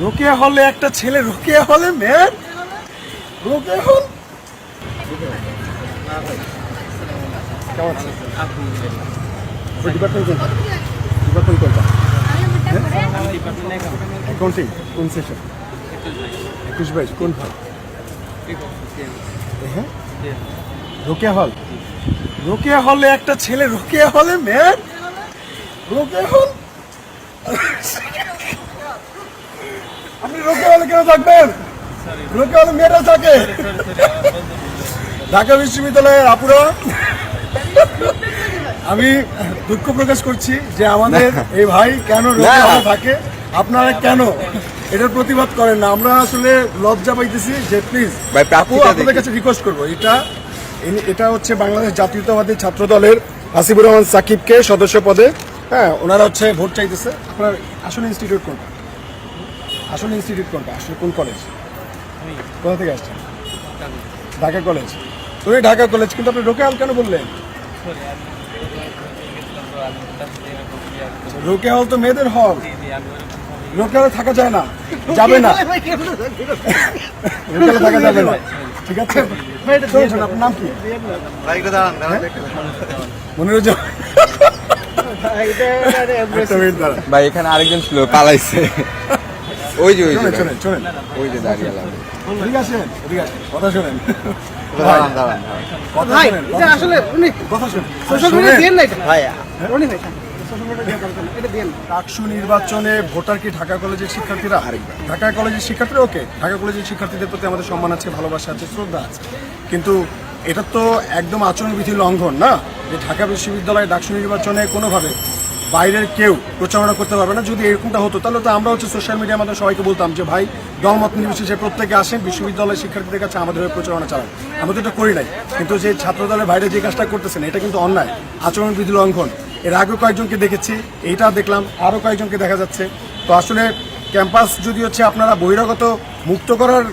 রোকেয়া হলে একটা ছেলে, রোকেয়া হলে ম্যান, রোকেয়া হল। কেমন আছে? ডিপার্টমেন্ট কোনটা? অ্যাকাউন্টিং কোন সেশন? 21-22 কোন ভাগ? হ্যাঁ, রোকেয়া হল। রোকেয়া হলে একটা ছেলে, রোকেয়া হলে ম্যান, রোকেয়া হল। আপনি রোকেয়া হলে কেন থাকবেন? রোকেয়া হলে মেয়েরা থাকে। ঢাকা বিশ্ববিদ্যালয়ের আপুরা, আমি দুঃখ প্রকাশ করছি যে আমাদের এই ভাই কেন রোকেয়া হলে থাকে। আপনারা কেন এটার প্রতিবাদ করেন না? আমরা আসলে লজ্জা পাইতেছি যে প্লিজ আপু আপনাদের কাছে রিকোয়েস্ট করবো, এটা হচ্ছে বাংলাদেশ জাতীয়তাবাদী ছাত্র দলের হাসিবুর রহমান সাকিবকে সদস্য পদে, হ্যাঁ ওনারা হচ্ছে ভোট চাইতেছে। আপনার আসলে ইনস্টিটিউট কোনটা? আসলে ইনস্টিটিউট কোনটা? আসলে কোন কলেজ? কোথা থেকে আসছেন? ঢাকা কলেজ। তো এই ঢাকা কলেজ, কিন্তু আপনি রোকেয়া হল কেন বললেন? রোকেয়া হল তো মেয়েদের হল, রোকেয়া হলে থাকা যায় না, যাবে না, রোকেয়া হলে থাকা যাবে না। ঠিক আছে, আপনার নাম কি? মনিরুজ্জামান ভাই, এখানে আরেকজন ছিল, পালাইছে। ওই যে দাঁড়িয়ে ঠিক আছে, ঠিক আছে, কথা শোনেন। ডাকসু নির্বাচনে ভোটার কি ঢাকা কলেজের শিক্ষার্থীরা? ঢাকা কলেজের শিক্ষার্থীরা ওকে, ঢাকা কলেজের শিক্ষার্থীদের প্রতি আমাদের সম্মান আছে, ভালোবাসা আছে, শ্রদ্ধা আছে, কিন্তু এটা তো একদম আচরণবিধি লঙ্ঘন না যে ঢাকা বিশ্ববিদ্যালয়ে ডাকসু নির্বাচনে কোনোভাবে বাইরের কেউ প্রচারণা করতে পারবে না। যদি এরকমটা হতো তাহলে তো আমরা হচ্ছে সোশ্যাল মিডিয়ার মাধ্যমে সবাইকে বলতাম যে ভাই দলমত নির্বিশেষে প্রত্যেকে আসেন বিশ্ববিদ্যালয়ের শিক্ষার্থীদের কাছে আমাদের হয়ে প্রচারণা চালান। আমরা তো এটা করি নাই, কিন্তু যে ছাত্র দলের বাইরে যে কাজটা করতেছেন এটা কিন্তু অন্যায়, আচরণবিধি লঙ্ঘন। এর আগে কয়েকজনকে দেখেছি, এইটা দেখলাম, আরও কয়েকজনকে দেখা যাচ্ছে। তো আসলে ক্যাম্পাস যদি হচ্ছে আপনারা বহিরাগত মুক্ত করার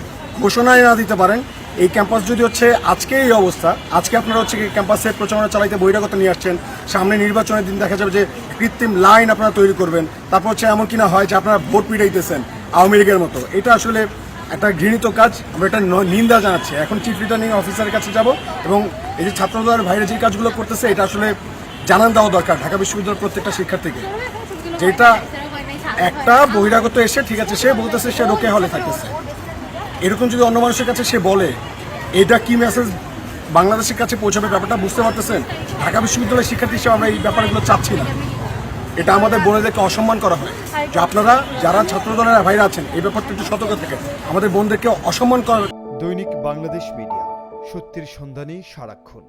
ঘোষণায় না দিতে পারেন, এই ক্যাম্পাস যদি হচ্ছে আজকে এই অবস্থা, আজকে আপনারা হচ্ছে ক্যাম্পাসে প্রচারণা চালাইতে বহিরাগত নিয়ে আসছেন, সামনে নির্বাচনের দিন দেখা যাবে যে কৃত্রিম লাইন আপনারা তৈরি করবেন, তারপর হচ্ছে এমন কিনা হয় যে আপনারা ভোট পিটাইতেছেন আওয়ামী লীগের মতো। এটা আসলে একটা ঘৃণিত কাজ, আমরা এটা নিন্দা জানাচ্ছি। এখন চিফ রিটার্নিং অফিসারের কাছে যাব এবং এই যে ছাত্রদলের বাইরে যে কাজগুলো করতেছে এটা আসলে জানান দেওয়া দরকার ঢাকা বিশ্ববিদ্যালয়ের প্রত্যেকটা শিক্ষার্থীকে, যেটা একটা বহিরাগত এসে ঠিক আছে সে বলতেছে সে রোকেয়া হলে থাকতেছে, এরকম যদি অন্য মানুষের কাছে সে বলে এটা কি মেসেজ বাংলাদেশের কাছে পৌঁছাবে? ব্যাপারটা বুঝতে পারতেছেন? ঢাকা বিশ্ববিদ্যালয়ের শিক্ষার্থী হিসেবে আমরা এই ব্যাপারগুলো চাচ্ছি না। এটা আমাদের বোনেদেরকে অসম্মান করা হয় যে আপনারা যারা ছাত্র দলের ভাইরা আছেন এই ব্যাপারটা একটু সতর্ক থেকে আমাদের বোনদেরকে অসম্মান করা। দৈনিক বাংলাদেশ মিডিয়া, সত্যের সন্ধানে সারাক্ষণ।